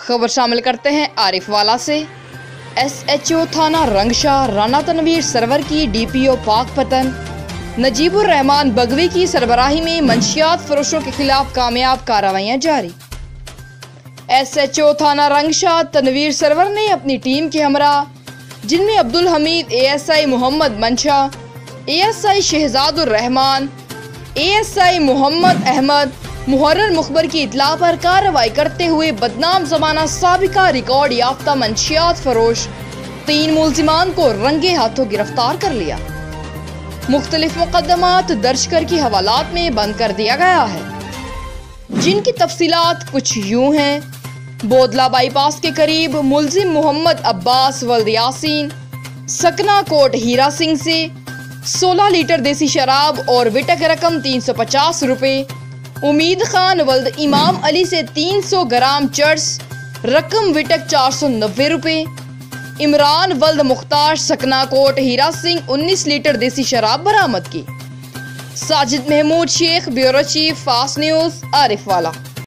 خبر شامل کرتے ہیں عارف والا سے۔ SHO تھانہ رنگشاہ رانا تنویر سرور کی DPO پاک پتن نجیب الرحمان بگوی کی سربراہی میں منشیات فروشوں کے خلاف کامیاب کارروائیاں جاری۔ SHO تھانہ رنگشاہ تنویر سرور نے اپنی ٹیم کے ہمراہ، جن میں عبدالحمید ASI محمد منشا، ASI شہزاد الرحمان، ASI محمد احمد محرر مخبر کی اطلاع پر کارروائی کرتے ہوئے بدنام زمانہ سابقہ ریکارڈ یافتہ منشیات فروش 3 ملزمان کو رنگے ہاتھوں گرفتار کر لیا۔ مختلف مقدمات درج کر کے حوالات میں بند کر دیا گیا ہے، جن کی تفصیلات کچھ یوں ہیں۔ بودلہ بائی پاس کے قریب ملزم محمد عباس ولد یاسین سکنہ کوٹ ہیرا سنگھ سے 16 لیٹر دیسی شراب اور وٹک رقم 350 روپے، امید خان ولد امام علی سے 300 گرام چرس رقم وٹک 490 روپے، عمران ولد مختار سکنہ کوٹ ہیرا سنگھ 19 لیٹر دیسی شراب برآمد کی۔ ساجد محمود شیخ، بیورو چیف، فاسٹ نیوز، عارف والا۔